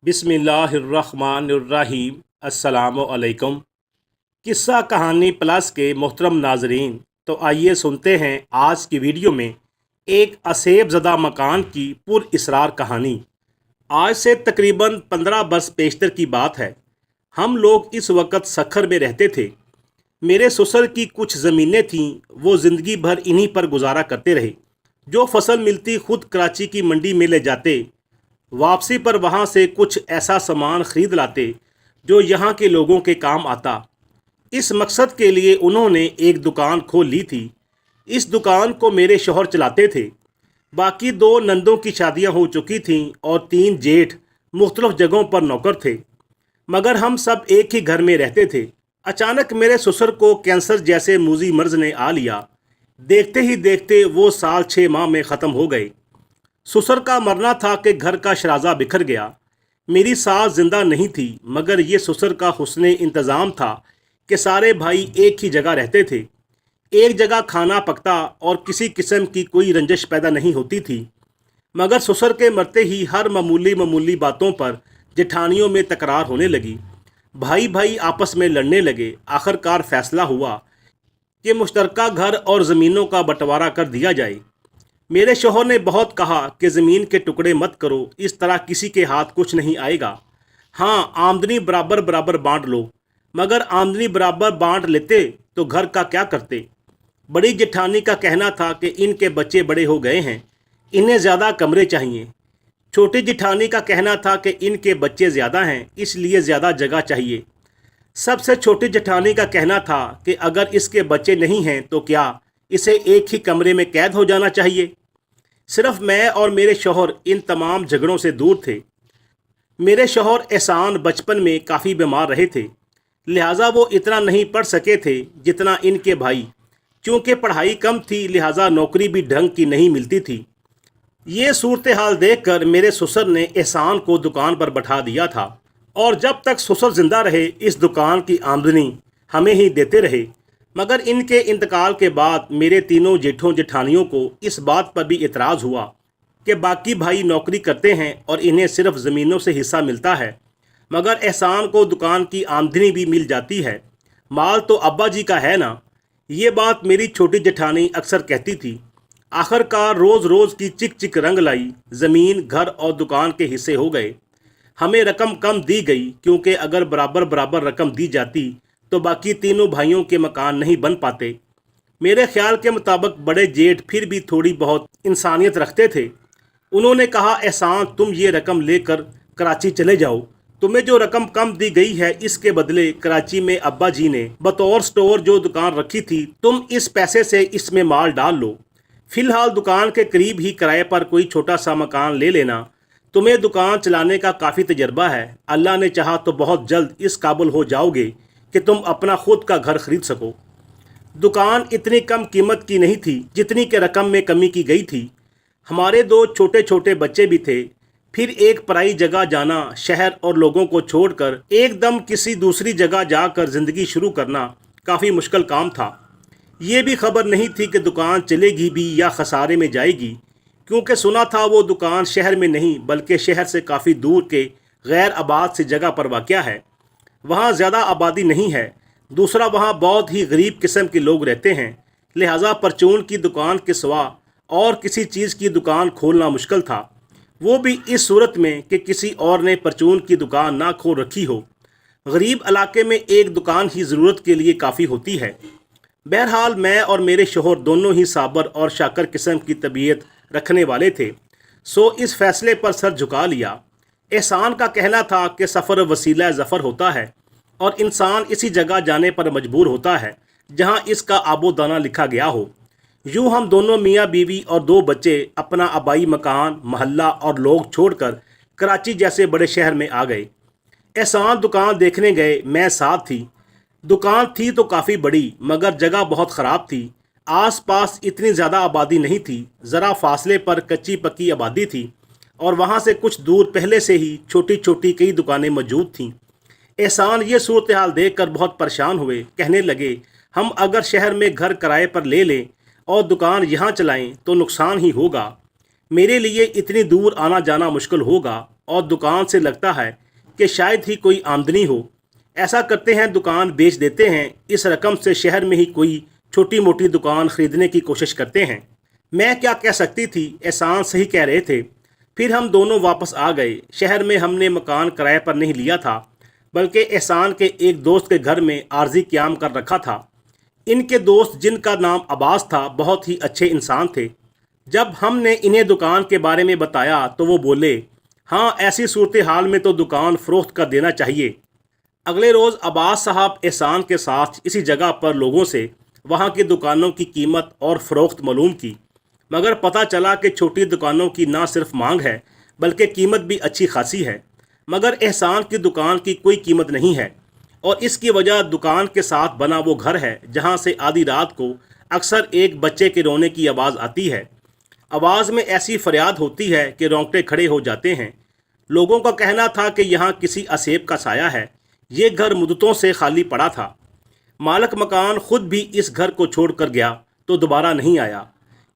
बिस्मिल्लाहिर्रहमानिर्रहीम। अस्सलामुअलैकुम। किस्सा कहानी प्लस के मोहतरम नाजरीन, तो आइए सुनते हैं आज की वीडियो में एक असेब ज़दा मकान की पुरइसरार कहानी। आज से तकरीबन 15 बरस पेशतर की बात है। हम लोग इस वक्त सखर में रहते थे। मेरे ससुर की कुछ ज़मीनें थीं, वो ज़िंदगी भर इन्हीं पर गुजारा करते रहे। जो फसल मिलती खुद कराची की मंडी में ले जाते, वापसी पर वहाँ से कुछ ऐसा सामान खरीद लाते जो यहाँ के लोगों के काम आता। इस मकसद के लिए उन्होंने एक दुकान खोल ली थी। इस दुकान को मेरे शौहर चलाते थे। बाकी दो नंदों की शादियाँ हो चुकी थीं और 3 जेठ मुख्तलिफ जगहों पर नौकर थे, मगर हम सब एक ही घर में रहते थे। अचानक मेरे ससुर को कैंसर जैसे मूजी मर्ज ने आ लिया। देखते ही देखते वो साल 6 माह में ख़त्म हो गए। ससुर का मरना था कि घर का शराजा बिखर गया। मेरी सास जिंदा नहीं थी, मगर ये ससुर का हुस्ने इंतज़ाम था कि सारे भाई एक ही जगह रहते थे। एक जगह खाना पकता और किसी किस्म की कोई रंजिश पैदा नहीं होती थी। मगर ससुर के मरते ही हर मामूली मामूली बातों पर जेठानियों में तकरार होने लगी। भाई भाई आपस में लड़ने लगे। आखिरकार फैसला हुआ कि मुश्तरका घर और ज़मीनों का बंटवारा कर दिया जाए। मेरे शौहर ने बहुत कहा कि ज़मीन के टुकड़े मत करो, इस तरह किसी के हाथ कुछ नहीं आएगा। हाँ, आमदनी बराबर बराबर बांट लो। मगर आमदनी बराबर बांट लेते तो घर का क्या करते? बड़ी जेठानी का कहना था कि इनके बच्चे बड़े हो गए हैं, इन्हें ज़्यादा कमरे चाहिए। छोटी जेठानी का कहना था कि इनके बच्चे ज़्यादा हैं, इसलिए ज़्यादा जगह चाहिए। सबसे छोटी जेठानी का कहना था कि अगर इसके बच्चे नहीं हैं तो क्या इसे एक ही कमरे में कैद हो जाना चाहिए। सिर्फ मैं और मेरे शौहर इन तमाम झगड़ों से दूर थे। मेरे शौहर एहसान बचपन में काफ़ी बीमार रहे थे, लिहाजा वो इतना नहीं पढ़ सके थे जितना इनके भाई। चूँकि पढ़ाई कम थी, लिहाजा नौकरी भी ढंग की नहीं मिलती थी। ये सूरत हाल देख कर मेरे ससुर ने एहसान को दुकान पर बैठा दिया था, और जब तक ससुर ज़िंदा रहे इस दुकान की आमदनी हमें ही देते रहे। मगर इनके इंतकाल के बाद मेरे तीनों जेठों जेठानियों को इस बात पर भी इतराज़ हुआ कि बाकी भाई नौकरी करते हैं और इन्हें सिर्फ ज़मीनों से हिस्सा मिलता है, मगर एहसान को दुकान की आमदनी भी मिल जाती है। माल तो अब्बा जी का है ना। ये बात मेरी छोटी जेठानी अक्सर कहती थी। आखिरकार रोज़ रोज़ की चिक चिक रंग लाई। ज़मीन, घर और दुकान के हिस्से हो गए। हमें रकम कम दी गई, क्योंकि अगर बराबर बराबर रकम दी जाती तो बाकी तीनों भाइयों के मकान नहीं बन पाते। मेरे ख्याल के मुताबिक बड़े जेठ फिर भी थोड़ी बहुत इंसानियत रखते थे। उन्होंने कहा, एहसान, तुम ये रकम लेकर कराची चले जाओ। तुम्हें जो रकम कम दी गई है, इसके बदले कराची में अब्बा जी ने बतौर स्टोर जो दुकान रखी थी, तुम इस पैसे से इसमें माल डाल लो। फ़िलहाल दुकान के करीब ही किराए पर कोई छोटा सा मकान ले लेना। तुम्हें दुकान चलाने का काफ़ी तजर्बा है। अल्लाह ने चाहा तो बहुत जल्द इस काबिल हो जाओगे कि तुम अपना खुद का घर खरीद सको। दुकान इतनी कम कीमत की नहीं थी जितनी कि रकम में कमी की गई थी। हमारे 2 छोटे छोटे बच्चे भी थे। फिर एक पराई जगह जाना, शहर और लोगों को छोड़कर एकदम किसी दूसरी जगह जाकर ज़िंदगी शुरू करना काफ़ी मुश्किल काम था। ये भी खबर नहीं थी कि दुकान चलेगी भी या खसारे में जाएगी, क्योंकि सुना था वो दुकान शहर में नहीं बल्कि शहर से काफ़ी दूर के गैर आबाद सी जगह पर वाक़या है। वहाँ ज़्यादा आबादी नहीं है। दूसरा, वहाँ बहुत ही गरीब किस्म के लोग रहते हैं, लिहाजा परचून की दुकान के सिवा और किसी चीज़ की दुकान खोलना मुश्किल था। वो भी इस सूरत में कि किसी और ने परचून की दुकान ना खोल रखी हो। गरीब इलाके में एक दुकान ही ज़रूरत के लिए काफ़ी होती है। बहरहाल मैं और मेरे शौहर दोनों ही साबर और शाकर किस्म की तबीयत रखने वाले थे, सो इस फैसले पर सर झुका लिया। एहसान का कहना था कि सफ़र वसीला ज़फ़र होता है और इंसान इसी जगह जाने पर मजबूर होता है जहां इसका आबो दाना लिखा गया हो। यूं हम दोनों मियाँ बीवी और 2 बच्चे अपना आबाई मकान, महल्ला और लोग छोड़कर कराची जैसे बड़े शहर में आ गए। एहसान दुकान देखने गए, मैं साथ थी। दुकान थी तो काफ़ी बड़ी, मगर जगह बहुत ख़राब थी। आस पास इतनी ज़्यादा आबादी नहीं थी। ज़रा फासले पर कच्ची पक्की आबादी थी और वहाँ से कुछ दूर पहले से ही छोटी छोटी कई दुकानें मौजूद थीं। एहसान ये सूरत हाल देख कर बहुत परेशान हुए। कहने लगे, हम अगर शहर में घर किराए पर ले लें और दुकान यहाँ चलाएं तो नुकसान ही होगा। मेरे लिए इतनी दूर आना जाना मुश्किल होगा। और दुकान से लगता है कि शायद ही कोई आमदनी हो। ऐसा करते हैं, दुकान बेच देते हैं। इस रकम से शहर में ही कोई छोटी मोटी दुकान खरीदने की कोशिश करते हैं। मैं क्या कह सकती थी, एहसान सही कह रहे थे। फिर हम दोनों वापस आ गए। शहर में हमने मकान किराए पर नहीं लिया था, बल्कि एहसान के एक दोस्त के घर में आर्जी क़याम कर रखा था। इनके दोस्त, जिनका नाम अब्बास था, बहुत ही अच्छे इंसान थे। जब हमने इन्हें दुकान के बारे में बताया तो वो बोले, हाँ, ऐसी सूरत हाल में तो दुकान फ़रोख्त कर देना चाहिए। अगले रोज़ अब्बास साहब एहसान के साथ इसी जगह पर लोगों से वहाँ की दुकानों की कीमत और फ़रोख्त मालूम की, मगर पता चला कि छोटी दुकानों की ना सिर्फ मांग है बल्कि कीमत भी अच्छी खासी है। मगर एहसान की दुकान की कोई कीमत नहीं है, और इसकी वजह दुकान के साथ बना वो घर है जहाँ से आधी रात को अक्सर एक बच्चे के रोने की आवाज़ आती है। आवाज़ में ऐसी फरियाद होती है कि रोंगटे खड़े हो जाते हैं। लोगों का कहना था कि यहाँ किसी असेब का साया है। ये घर मुद्दतों से खाली पड़ा था। मालिक मकान खुद भी इस घर को छोड़कर गया तो दोबारा नहीं आया।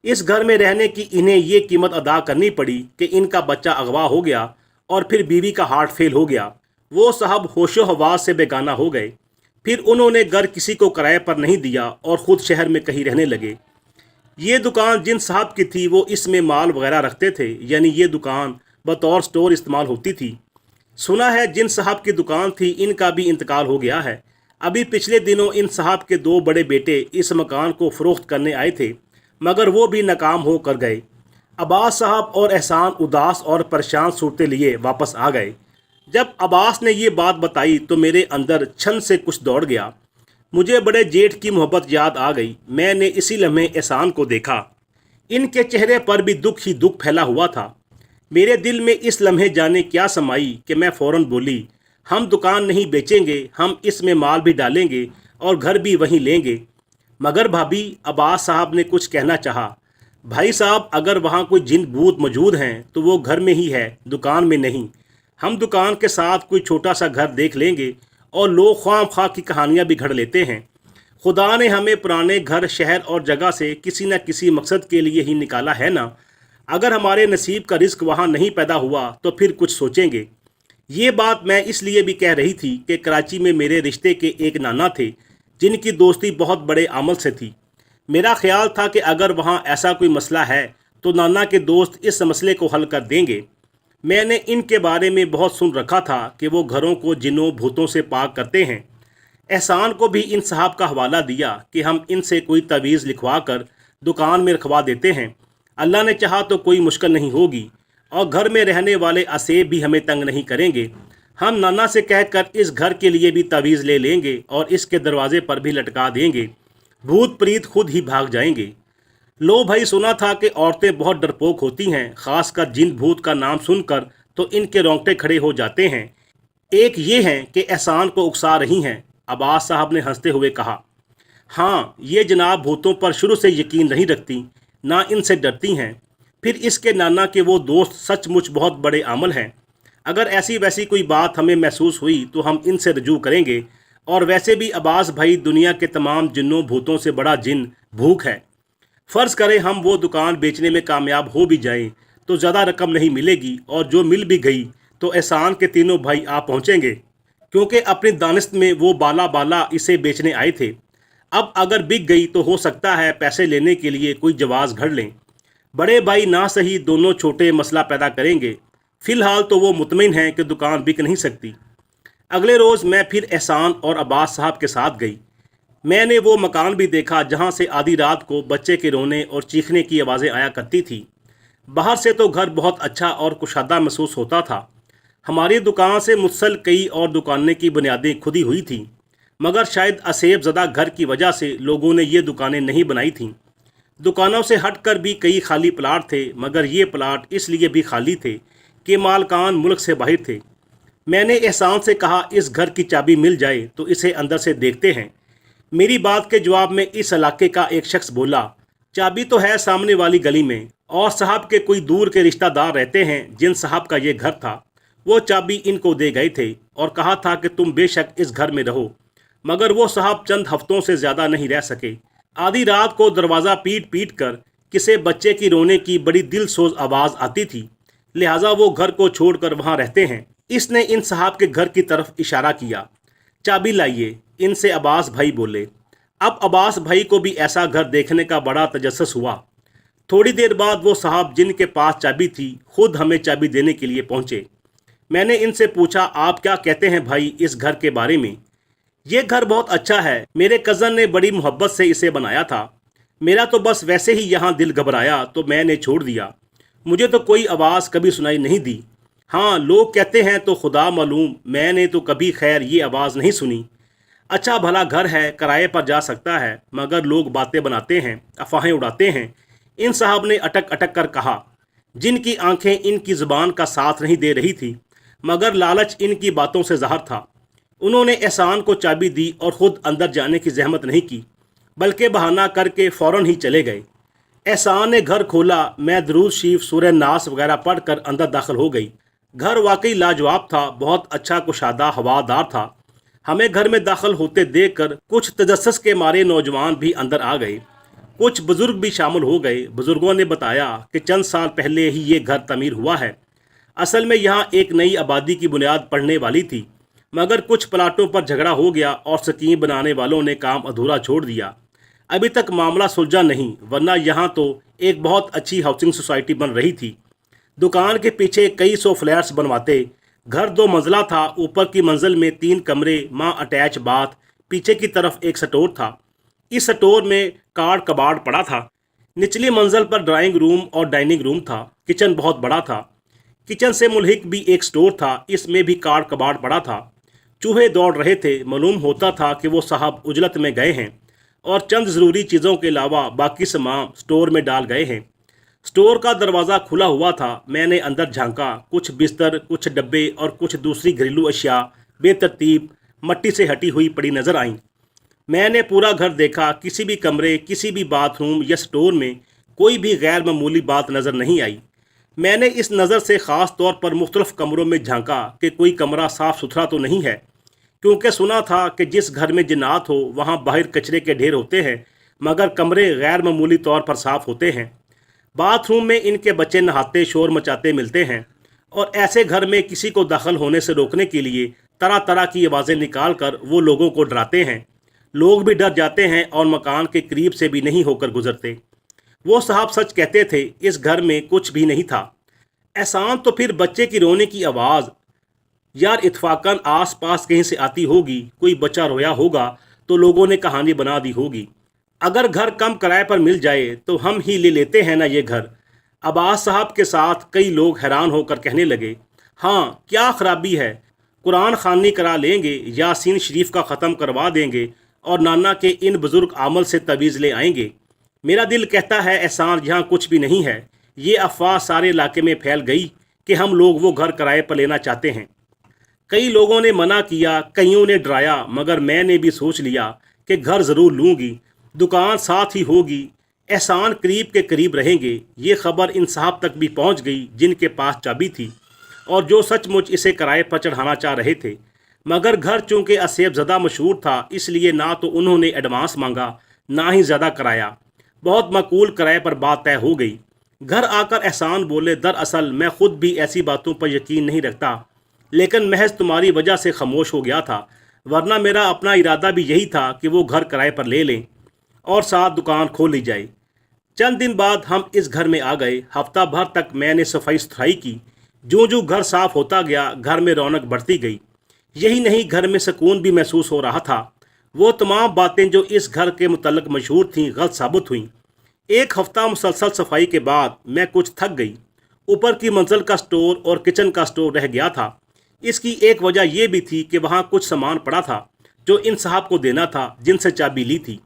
इस घर में रहने की इन्हें ये कीमत अदा करनी पड़ी कि इनका बच्चा अगवा हो गया और फिर बीवी का हार्ट फेल हो गया। वो साहब होशो हवास से बेगाना हो गए। फिर उन्होंने घर किसी को किराए पर नहीं दिया और ख़ुद शहर में कहीं रहने लगे। ये दुकान जिन साहब की थी वो इसमें माल वगैरह रखते थे, यानी ये दुकान बतौर स्टोर इस्तेमाल होती थी। सुना है जिन साहब की दुकान थी इनका भी इंतकाल हो गया है। अभी पिछले दिनों इन साहब के दो बड़े बेटे इस मकान को फ़रोख्त करने आए थे, मगर वो भी नाकाम हो कर गए। अब्बास साहब और एहसान उदास और परेशान सूरत लिए वापस आ गए। जब अब्बास ने ये बात बताई तो मेरे अंदर छन से कुछ दौड़ गया। मुझे बड़े जेठ की मोहब्बत याद आ गई। मैंने इसी लम्हे एहसान को देखा। इनके चेहरे पर भी दुख ही दुख फैला हुआ था। मेरे दिल में इस लम्हे जाने क्या समाई कि मैं फ़ौरन बोली, हम दुकान नहीं बेचेंगे, हम इसमें माल भी डालेंगे और घर भी वहीं लेंगे। मगर भाभी, अब्बास साहब ने कुछ कहना चाहा। भाई साहब, अगर वहाँ कोई जिन भूत मौजूद हैं तो वो घर में ही है, दुकान में नहीं। हम दुकान के साथ कोई छोटा सा घर देख लेंगे और लोग ख्वाम खा की कहानियाँ भी घड़ लेते हैं। खुदा ने हमें पुराने घर, शहर और जगह से किसी न किसी मकसद के लिए ही निकाला है ना। अगर हमारे नसीब का रिस्क वहाँ नहीं पैदा हुआ तो फिर कुछ सोचेंगे। ये बात मैं इसलिए भी कह रही थी कि कराची में मेरे रिश्ते के एक नाना थे जिनकी दोस्ती बहुत बड़े अमल से थी। मेरा ख्याल था कि अगर वहाँ ऐसा कोई मसला है तो नाना के दोस्त इस मसले को हल कर देंगे। मैंने इनके बारे में बहुत सुन रखा था कि वो घरों को जिन्नों भूतों से पाक करते हैं। एहसान को भी इन साहब का हवाला दिया कि हम इनसे कोई तवीज़ लिखवा कर दुकान में रखवा देते हैं। अल्लाह ने चाहा तो कोई मुश्किल नहीं होगी और घर में रहने वाले असेब भी हमें तंग नहीं करेंगे। हम नाना से कहकर इस घर के लिए भी तवीज़ ले लेंगे और इसके दरवाजे पर भी लटका देंगे। भूत प्रीत खुद ही भाग जाएंगे। लो भाई, सुना था कि औरतें बहुत डरपोक होती हैं, ख़ासकर जिन भूत का नाम सुनकर तो इनके रोंगटे खड़े हो जाते हैं। एक ये हैं कि एहसान को उकसा रही हैं। अब्बास साहब ने हंसते हुए कहा, हाँ, ये जनाब भूतों पर शुरू से यकीन नहीं रखती, ना इनसे डरती हैं। फिर इसके नाना के वो दोस्त सचमुच बहुत बड़े आमल हैं। अगर ऐसी वैसी कोई बात हमें महसूस हुई तो हम इनसे रजू करेंगे। और वैसे भी अब्बास भाई, दुनिया के तमाम जिन्नों भूतों से बड़ा जिन भूख है। फ़र्ज़ करें हम वो दुकान बेचने में कामयाब हो भी जाएं तो ज़्यादा रकम नहीं मिलेगी, और जो मिल भी गई तो एहसान के तीनों भाई आ पहुँचेंगे, क्योंकि अपनी दानिश्त में वो बाला बाला इसे बेचने आए थे। अब अगर बिक गई तो हो सकता है पैसे लेने के लिए कोई जवाज़ घड़ लें। बड़े भाई ना सही दोनों छोटे मसला पैदा करेंगे। फ़िलहाल तो वो मुतमिन हैं कि दुकान बिक नहीं सकती। अगले रोज़ मैं फिर एहसान और अब्बास साहब के साथ गई। मैंने वो मकान भी देखा जहाँ से आधी रात को बच्चे के रोने और चीखने की आवाज़ें आया करती थी। बाहर से तो घर बहुत अच्छा और कुशादा महसूस होता था। हमारी दुकान से मुत्सल कई और दुकानें की बुनियादें खुदी हुई थीं, मगर शायद असेब ज़दा घर की वजह से लोगों ने ये दुकानें नहीं बनाई थीं। दुकानों से हटकर भी कई खाली प्लाट थे, मगर ये प्लाट इसलिए भी खाली थे कि मालकान मुल्क से बाहर थे। मैंने एहसान से कहा, इस घर की चाबी मिल जाए तो इसे अंदर से देखते हैं। मेरी बात के जवाब में इस इलाके का एक शख्स बोला, चाबी तो है सामने वाली गली में, और साहब के कोई दूर के रिश्तेदार रहते हैं जिन साहब का ये घर था। वो चाबी इनको दे गए थे और कहा था कि तुम बेशक इस घर में रहो। मगर वो साहब चंद हफ्तों से ज़्यादा नहीं रह सके। आधी रात को दरवाज़ा पीट पीट कर किसी बच्चे की रोने की बड़ी दिल सोज आवाज़ आती थी। लिहाजा वो घर को छोड़कर वहाँ रहते हैं। इसने इन साहब के घर की तरफ इशारा किया। चाबी लाइए, इनसे अब्बास भाई बोले। अब अब्बास भाई को भी ऐसा घर देखने का बड़ा तजस्सुस हुआ। थोड़ी देर बाद वो साहब जिनके पास चाबी थी खुद हमें चाबी देने के लिए पहुँचे। मैंने इनसे पूछा, आप क्या कहते हैं भाई इस घर के बारे में? ये घर बहुत अच्छा है, मेरे कज़न ने बड़ी मोहब्बत से इसे बनाया था। मेरा तो बस वैसे ही यहाँ दिल घबराया तो मैंने छोड़ दिया। मुझे तो कोई आवाज़ कभी सुनाई नहीं दी। हाँ, लोग कहते हैं तो खुदा मालूम, मैंने तो कभी खैर ये आवाज़ नहीं सुनी। अच्छा भला घर है, किराए पर जा सकता है, मगर लोग बातें बनाते हैं, अफवाहें उड़ाते हैं। इन साहब ने अटक अटक कर कहा, जिनकी आंखें इनकी ज़ुबान का साथ नहीं दे रही थी, मगर लालच इनकी बातों से ज़ाहिर था। उन्होंने एहसान को चाबी दी और ख़ुद अंदर जाने की जहमत नहीं की, बल्कि बहाना करके फ़ौरन ही चले गए। एहसान ने घर खोला, मैं दरूद शरीफ सूरह नास वगैरह पढ़कर अंदर दाखिल हो गई। घर वाकई लाजवाब था, बहुत अच्छा कुशादा हवादार था। हमें घर में दाखिल होते देखकर कुछ तजस्सुस के मारे नौजवान भी अंदर आ गए। कुछ बुज़ुर्ग भी शामिल हो गए। बुज़ुर्गों ने बताया कि चंद साल पहले ही ये घर तमीर हुआ है। असल में यहाँ एक नई आबादी की बुनियाद पड़ने वाली थी, मगर कुछ प्लाटों पर झगड़ा हो गया और स्कीम बनाने वालों ने काम अधूरा छोड़ दिया। अभी तक मामला सुलझा नहीं, वरना यहाँ तो एक बहुत अच्छी हाउसिंग सोसाइटी बन रही थी। दुकान के पीछे कई सौ फ्लैट्स बनवाते। घर 2 मंजिला था। ऊपर की मंजिल में 3 कमरे, माँ अटैच बाथ, पीछे की तरफ एक स्टोर था। इस स्टोर में कार्ड कबाड़ पड़ा था। निचली मंजिल पर ड्राइंग रूम और डाइनिंग रूम था। किचन बहुत बड़ा था। किचन से मुल्हिक भी एक स्टोर था, इसमें भी कार्ड कबाड़ पड़ा था। चूहे दौड़ रहे थे। मालूम होता था कि वो साहब उजलत में गए हैं और चंद ज़रूरी चीज़ों के अलावा बाकी सामान स्टोर में डाल गए हैं। स्टोर का दरवाज़ा खुला हुआ था। मैंने अंदर झांका। कुछ बिस्तर, कुछ डब्बे और कुछ दूसरी घरेलू अशिया बेतरतीब मट्टी से हटी हुई पड़ी नज़र आईं। मैंने पूरा घर देखा। किसी भी कमरे, किसी भी बाथरूम या स्टोर में कोई भी गैर मामूली बात नज़र नहीं आई। मैंने इस नज़र से ख़ास तौर पर मुख्तलिफ़ कमरों में झांका कि कोई कमरा साफ़ सुथरा तो नहीं है, क्योंकि सुना था कि जिस घर में जिन्नात हो वहाँ बाहर कचरे के ढेर होते हैं, मगर कमरे गैर मामूली तौर पर साफ़ होते हैं। बाथरूम में इनके बच्चे नहाते शोर मचाते मिलते हैं, और ऐसे घर में किसी को दाखिल होने से रोकने के लिए तरह तरह की आवाज़ें निकाल कर वो लोगों को डराते हैं। लोग भी डर जाते हैं और मकान के करीब से भी नहीं होकर गुजरते। वो साहब सच कहते थे, इस घर में कुछ भी नहीं था। एहसान तो फिर बच्चे की रोने की आवाज़ यार इत्फाकन आस पास कहीं से आती होगी। कोई बच्चा रोया होगा तो लोगों ने कहानी बना दी होगी। अगर घर कम किराए पर मिल जाए तो हम ही ले लेते हैं ना ये घर। अब्बास साहब के साथ कई लोग हैरान होकर कहने लगे, हाँ क्या ख़राबी है, कुरान ख़ानी करा लेंगे, यासीन शरीफ का ख़त्म करवा देंगे और नाना के इन बुज़ुर्ग आमल से तवीज़ ले आएंगे। मेरा दिल कहता है एहसान यहाँ कुछ भी नहीं है। ये अफवाह सारे इलाके में फैल गई कि हम लोग वो घर किराए पर लेना चाहते हैं। कई लोगों ने मना किया, कईयों ने डराया, मगर मैंने भी सोच लिया कि घर ज़रूर लूँगी, दुकान साथ ही होगी, एहसान करीब के करीब रहेंगे। ये खबर इन साहब तक भी पहुँच गई जिनके पास चाबी थी और जो सचमुच इसे किराए पर चढ़ाना चाह रहे थे। मगर घर चूँकि असेब ज़दा मशहूर था, इसलिए ना तो उन्होंने एडवांस मांगा ना ही ज़्यादा कराया। बहुत माकूल किराए पर बात तय हो गई। घर आकर एहसान बोले, दरअसल मैं ख़ुद भी ऐसी बातों पर यकीन नहीं रखता, लेकिन महज तुम्हारी वजह से खामोश हो गया था, वरना मेरा अपना इरादा भी यही था कि वो घर किराए पर ले लें और साथ दुकान खोल ली जाए। चंद दिन बाद हम इस घर में आ गए। हफ्ता भर तक मैंने सफाई सुथराई की। जो जो घर साफ़ होता गया, घर में रौनक बढ़ती गई। यही नहीं, घर में सुकून भी महसूस हो रहा था। वो तमाम बातें जो इस घर के मुतल्लिक़ मशहूर थीं गलत साबित हुईं। एक हफ़्ता मुसलसल सफाई के बाद मैं कुछ थक गई। ऊपर की मंजिल का स्टोर और किचन का स्टोर रह गया था। इसकी एक वजह यह भी थी कि वहाँ कुछ सामान पड़ा था जो इन साहब को देना था, जिनसे चाबी ली थी।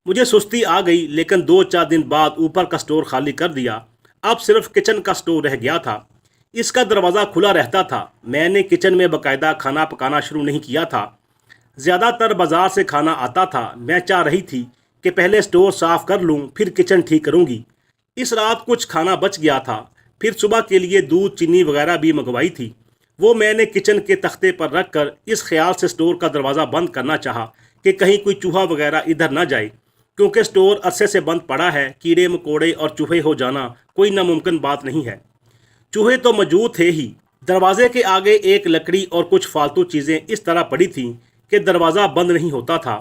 मुझे सुस्ती आ गई, लेकिन 2-4 दिन बाद ऊपर का स्टोर खाली कर दिया। अब सिर्फ किचन का स्टोर रह गया था। इसका दरवाज़ा खुला रहता था। मैंने किचन में बाकायदा खाना पकाना शुरू नहीं किया था। ज़्यादातर बाज़ार से खाना आता था। मैं चाह रही थी कि पहले स्टोर साफ़ कर लूँ, फिर किचन ठीक करूँगी। इस रात कुछ खाना बच गया था। फिर सुबह के लिए दूध, चीनी वगैरह भी मंगवाई थी। वो मैंने किचन के तख्ते पर रख कर इस ख्याल से स्टोर का दरवाज़ा बंद करना चाहा कि कहीं कोई चूहा वगैरह इधर ना जाए, क्योंकि स्टोर अरसे से बंद पड़ा है। कीड़े मकोड़े और चूहे हो जाना कोई नामुमकिन बात नहीं है। चूहे तो मौजूद थे ही। दरवाजे के आगे एक लकड़ी और कुछ फालतू चीज़ें इस तरह पड़ी थीं कि दरवाज़ा बंद नहीं होता था।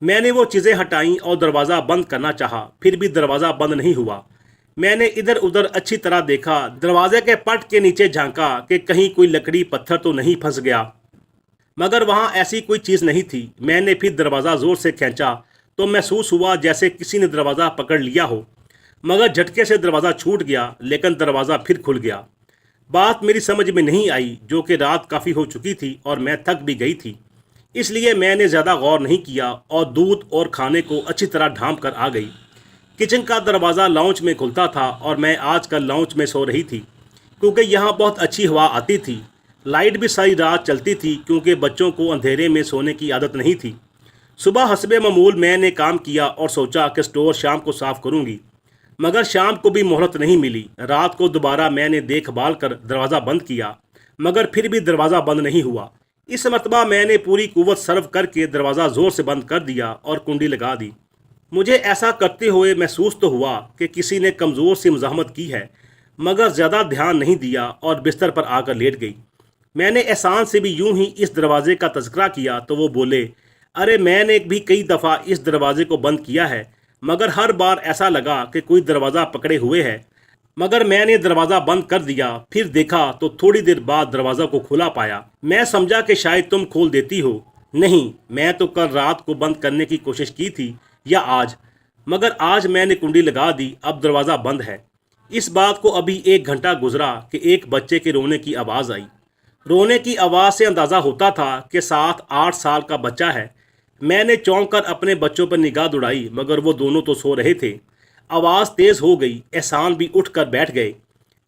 मैंने वो चीज़ें हटाईं और दरवाज़ा बंद करना चाहा, फिर भी दरवाज़ा बंद नहीं हुआ। मैंने इधर उधर अच्छी तरह देखा, दरवाजे के पट के नीचे झांका कि कहीं कोई लकड़ी पत्थर तो नहीं फंस गया, मगर वहाँ ऐसी कोई चीज़ नहीं थी। मैंने फिर दरवाज़ा ज़ोर से खींचा तो महसूस हुआ जैसे किसी ने दरवाज़ा पकड़ लिया हो, मगर झटके से दरवाज़ा छूट गया, लेकिन दरवाज़ा फिर खुल गया। बात मेरी समझ में नहीं आई, जो कि रात काफ़ी हो चुकी थी और मैं थक भी गई थी, इसलिए मैंने ज़्यादा गौर नहीं किया और दूध और खाने को अच्छी तरह ढांप कर आ गई। किचन का दरवाज़ा लाउंज में खुलता था और मैं आजकल लाउंज में सो रही थी क्योंकि यहाँ बहुत अच्छी हवा आती थी। लाइट भी सारी रात चलती थी क्योंकि बच्चों को अंधेरे में सोने की आदत नहीं थी। सुबह हस्बे मामूल मैंने काम किया और सोचा कि स्टोर शाम को साफ़ करूँगी, मगर शाम को भी मोहलत नहीं मिली। रात को दोबारा मैंने देखभाल कर दरवाज़ा बंद किया, मगर फिर भी दरवाज़ा बंद नहीं हुआ। इस मरतबा मैंने पूरी कुव्वत सर्व करके दरवाज़ा ज़ोर से बंद कर दिया और कुंडी लगा दी। मुझे ऐसा करते हुए महसूस तो हुआ कि किसी ने कमज़ोर सी मज़ाहमत की है, मगर ज़्यादा ध्यान नहीं दिया और बिस्तर पर आकर लेट गई। मैंने एहसान से भी यूं ही इस दरवाज़े का तज़किरा किया तो वो बोले, अरे मैंने भी कई दफ़ा इस दरवाज़े को बंद किया है, मगर हर बार ऐसा लगा कि कोई दरवाज़ा पकड़े हुए है। मगर मैंने दरवाज़ा बंद कर दिया, फिर देखा तो थोड़ी देर बाद दरवाज़ा को खुला पाया। मैं समझा कि शायद तुम खोल देती हो। नहीं, मैं तो कल रात को बंद करने की कोशिश की थी या आज, मगर आज मैंने कुंडी लगा दी, अब दरवाज़ा बंद है। इस बात को अभी 1 घंटा गुजरा कि एक बच्चे के रोने की आवाज़ आई। रोने की आवाज़ से अंदाज़ा होता था कि 7-8 साल का बच्चा है। मैंने चौंक कर अपने बच्चों पर निगाह दौड़ाई, मगर वो दोनों तो सो रहे थे। आवाज़ तेज़ हो गई, एहसान भी उठ कर बैठ गए।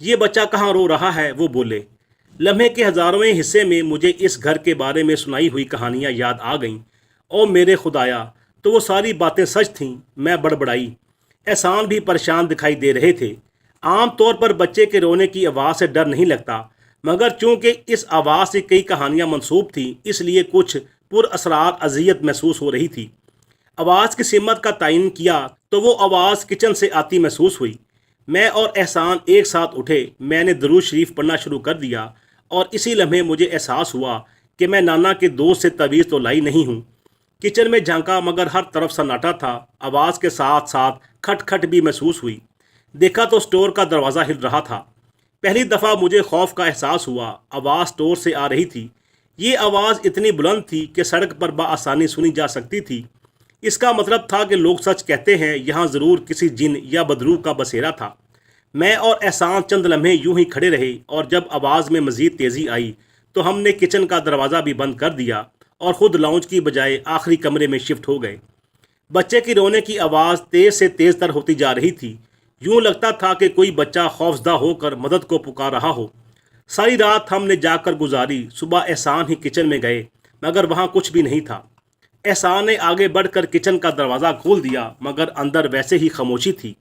ये बच्चा कहाँ रो रहा है, वो बोले। लम्हे के हज़ारोवें हिस्से में मुझे इस घर के बारे में सुनाई हुई कहानियाँ याद आ गईं। ओ मेरे खुदाया, तो वो सारी बातें सच थीं। मैं बड़बड़ाई। एहसान भी परेशान दिखाई दे रहे थे। आम तौर पर बच्चे के रोने की आवाज़ से डर नहीं लगता, मगर चूंकि इस आवाज़ से कई कहानियाँ मनसूब थीं, इसलिए कुछ पुरअसरार अज़ियत महसूस हो रही थी। आवाज़ की सिमत का तयन किया तो वो आवाज़ किचन से आती महसूस हुई। मैं और एहसान एक साथ उठे। मैंने दरूद शरीफ पढ़ना शुरू कर दिया और इसी लम्हे मुझे एहसास हुआ कि मैं नाना के दोस्त से तवीज़ तो लाई नहीं हूँ। किचन में झांका, मगर हर तरफ सन्नाटा था। आवाज़ के साथ साथ खटखट भी महसूस हुई। देखा तो स्टोर का दरवाज़ा हिल रहा था। पहली दफ़ा मुझे खौफ का एहसास हुआ। आवाज़ स्टोर से आ रही थी। ये आवाज़ इतनी बुलंद थी कि सड़क पर बआसानी सुनी जा सकती थी। इसका मतलब था कि लोग सच कहते हैं, यहाँ ज़रूर किसी जिन या बदरू का बसेरा था। मैं और एहसान चंद लम्हे यूं ही खड़े रहे और जब आवाज़ में मज़ीद तेज़ी आई तो हमने किचन का दरवाज़ा भी बंद कर दिया और ख़ुद लाउंज की बजाय आखिरी कमरे में शिफ्ट हो गए। बच्चे की रोने की आवाज़ तेज़ से तेज़ तर होती जा रही थी। यूं लगता था कि कोई बच्चा खौफजदा होकर मदद को पुकार रहा हो। सारी रात हमने जाकर गुजारी। सुबह एहसान ही किचन में गए, मगर वहाँ कुछ भी नहीं था। एहसान ने आगे बढ़कर किचन का दरवाज़ा खोल दिया, मगर अंदर वैसे ही खामोशी थी।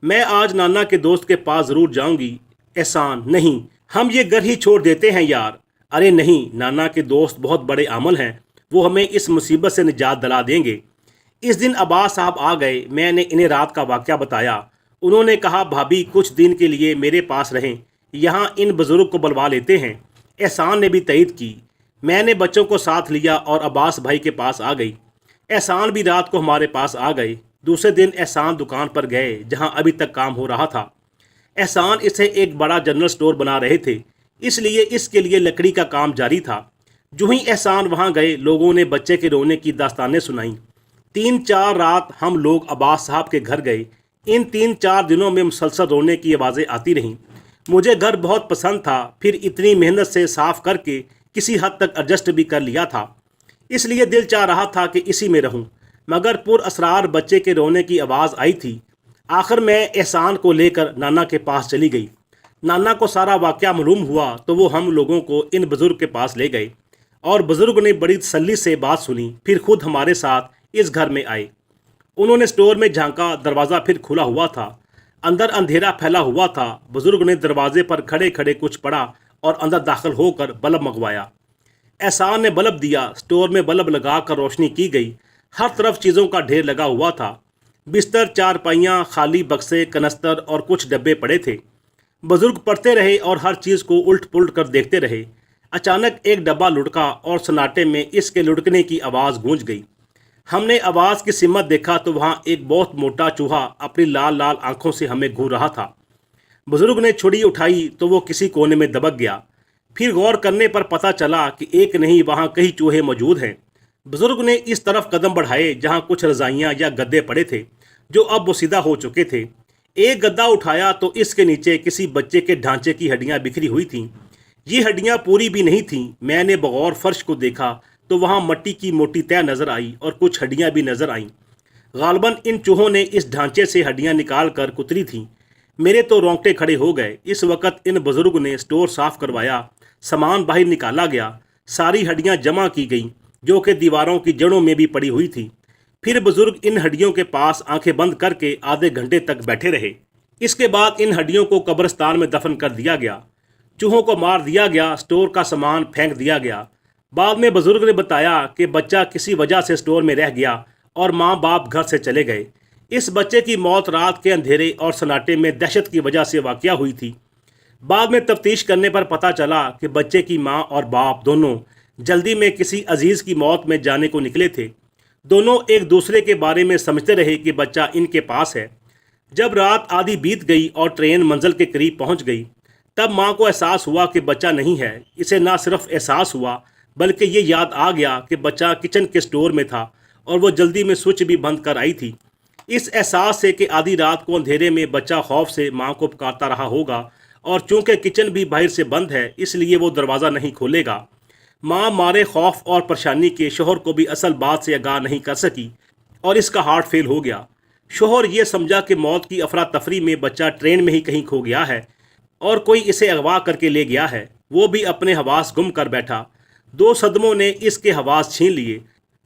मैं आज नाना के दोस्त के पास ज़रूर जाऊंगी। एहसान, नहीं, हम ये घर ही छोड़ देते हैं यार। अरे नहीं, नाना के दोस्त बहुत बड़े आमल हैं, वो हमें इस मुसीबत से निजात दिला देंगे। इस दिन अब्बास साहब आ गए। मैंने इन्हें रात का वाक़या बताया। उन्होंने कहा, भाभी कुछ दिन के लिए मेरे पास रहें, यहाँ इन बुज़ुर्ग को बुलवा लेते हैं। एहसान ने भी तईद की। मैंने बच्चों को साथ लिया और अब्बास भाई के पास आ गई। एहसान भी रात को हमारे पास आ गए। दूसरे दिन एहसान दुकान पर गए जहाँ अभी तक काम हो रहा था। एहसान इसे एक बड़ा जनरल स्टोर बना रहे थे, इसलिए इसके लिए लकड़ी का काम जारी था। जो ही एहसान वहाँ गए, लोगों ने बच्चे के रोने की दास्तानें सुनाईं। 3-4 रात हम लोग अब्बास साहब के घर गए। इन 3-4 दिनों में मुसलसल रोने की आवाज़ें आती रहीं। मुझे घर बहुत पसंद था, फिर इतनी मेहनत से साफ़ करके किसी हद तक एडजस्ट भी कर लिया था, इसलिए दिल चाह रहा था कि इसी में रहूं। मगर पुरअसरार बच्चे के रोने की आवाज़ आई थी। आखिर मैं एहसान को लेकर नाना के पास चली गई। नाना को सारा वाक़या मालूम हुआ तो वो हम लोगों को इन बुज़ुर्ग के पास ले गए और बुज़ुर्ग ने बड़ी तसल्ली से बात सुनी। फिर खुद हमारे साथ इस घर में आए। उन्होंने स्टोर में झांका, दरवाज़ा फिर खुला हुआ था। अंदर अंधेरा फैला हुआ था। बुज़ुर्ग ने दरवाजे पर खड़े खड़े कुछ पढ़ा और अंदर दाखिल होकर बल्ब मंगवाया। एहसान ने बल्ब दिया। स्टोर में बल्ब लगा कर रोशनी की गई। हर तरफ चीज़ों का ढेर लगा हुआ था। बिस्तर, चारपाइयाँ, खाली बक्से, कनस्तर और कुछ डब्बे पड़े थे। बुजुर्ग पढ़ते रहे और हर चीज़ को उल्ट पुल्ट कर देखते रहे। अचानक एक डब्बा लुढ़का और सन्नाटे में इसके लुढ़कने की आवाज़ गूंज गई। हमने आवाज़ की सिमत देखा तो वहाँ एक बहुत मोटा चूहा अपनी लाल लाल आंखों से हमें घूर रहा था। बुजुर्ग ने छुरी उठाई तो वो किसी कोने में दबक गया। फिर गौर करने पर पता चला कि एक नहीं वहाँ कई चूहे मौजूद हैं। बुजुर्ग ने इस तरफ कदम बढ़ाए जहाँ कुछ रजाइयाँ या गद्दे पड़े थे जो अब बोसीदा हो चुके थे। एक गद्दा उठाया तो इसके नीचे किसी बच्चे के ढांचे की हड्डियाँ बिखरी हुई थीं। ये हड्डियाँ पूरी भी नहीं थीं। मैंने बगौर फर्श को देखा तो वहाँ मिट्टी की मोटी तह नजर आई और कुछ हड्डियाँ भी नजर आईं। गालबन इन चूहों ने इस ढांचे से हड्डियाँ निकाल कर कुतरी थीं। मेरे तो रोंगटे खड़े हो गए। इस वक्त इन बुजुर्ग ने स्टोर साफ करवाया, सामान बाहर निकाला गया, सारी हड्डियाँ जमा की गईं जो कि दीवारों की जड़ों में भी पड़ी हुई थी। फिर बुजुर्ग इन हड्डियों के पास आंखें बंद करके आधे घंटे तक बैठे रहे। इसके बाद इन हड्डियों को कब्रिस्तान में दफन कर दिया गया। चूहों को मार दिया गया, स्टोर का सामान फेंक दिया गया। बाद में बुजुर्ग ने बताया कि बच्चा किसी वजह से स्टोर में रह गया और माँ बाप घर से चले गए। इस बच्चे की मौत रात के अंधेरे और सन्नाटे में दहशत की वजह से वाक़या हुई थी। बाद में तफ्तीश करने पर पता चला कि बच्चे की माँ और बाप दोनों जल्दी में किसी अजीज़ की मौत में जाने को निकले थे। दोनों एक दूसरे के बारे में समझते रहे कि बच्चा इनके पास है। जब रात आधी बीत गई और ट्रेन मंजिल के करीब पहुंच गई, तब माँ को एहसास हुआ कि बच्चा नहीं है। इसे ना सिर्फ एहसास हुआ बल्कि ये याद आ गया कि बच्चा किचन के स्टोर में था और वो जल्दी में स्विच भी बंद कर आई थी। इस एहसास से कि आधी रात को अंधेरे में बच्चा खौफ से माँ को पुकारता रहा होगा और चूंकि किचन भी बाहर से बंद है इसलिए वो दरवाज़ा नहीं खोलेगा। माँ मारे खौफ और परेशानी के शोहर को भी असल बात से आगाह नहीं कर सकी और इसका हार्ट फेल हो गया। शोहर ये समझा कि मौत की अफरा तफरी में बच्चा ट्रेन में ही कहीं खो गया है और कोई इसे अगवा करके ले गया है। वो भी अपने हवास गुम कर बैठा। 2 सदमों ने इसके हवास छीन लिए,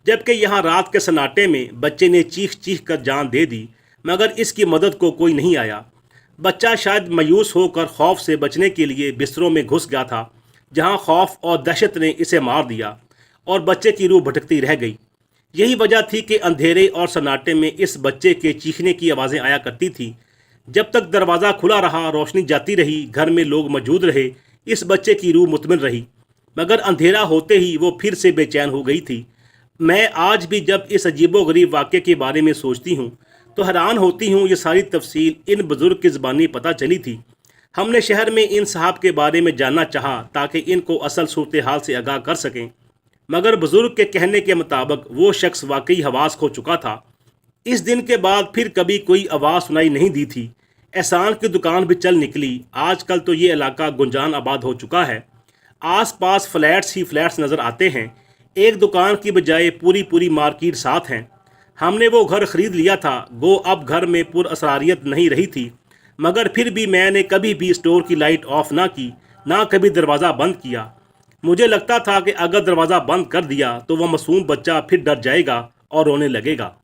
जबकि यहाँ रात के सन्नाटे में बच्चे ने चीख चीख कर जान दे दी, मगर इसकी मदद को कोई नहीं आया। बच्चा शायद मायूस होकर खौफ से बचने के लिए बिस्तरों में घुस गया था, जहाँ खौफ और दहशत ने इसे मार दिया और बच्चे की रूह भटकती रह गई। यही वजह थी कि अंधेरे और सन्नाटे में इस बच्चे के चीखने की आवाज़ें आया करती थी। जब तक दरवाज़ा खुला रहा, रोशनी जाती रही, घर में लोग मौजूद रहे, इस बच्चे की रूह मुतमिन रही, मगर अंधेरा होते ही वो फिर से बेचैन हो गई थी। मैं आज भी जब इस अजीबोगरीब वाक़े के बारे में सोचती हूँ तो हैरान होती हूँ। ये सारी तफसील इन बुज़ुर्ग की ज़बानी पता चली थी। हमने शहर में इन साहब के बारे में जानना चाहा ताकि इनको असल सूरत हाल से आगाह कर सकें, मगर बुज़ुर्ग के कहने के मुताबिक वो शख्स वाकई हवास खो चुका था। इस दिन के बाद फिर कभी कोई आवाज़ सुनाई नहीं दी थी। एहसान की दुकान भी चल निकली। आजकल तो ये इलाका गुंजान आबाद हो चुका है। आस पास फ्लैट्स ही फ्लैट्स नज़र आते हैं। एक दुकान की बजाय पूरी पूरी मार्केट साथ हैं। हमने वो घर ख़रीद लिया था, गो अब घर में पुरअसरारियत नहीं रही थी, मगर फिर भी मैंने कभी भी स्टोर की लाइट ऑफ ना की, ना कभी दरवाज़ा बंद किया। मुझे लगता था कि अगर दरवाज़ा बंद कर दिया तो वह मासूम बच्चा फिर डर जाएगा और रोने लगेगा।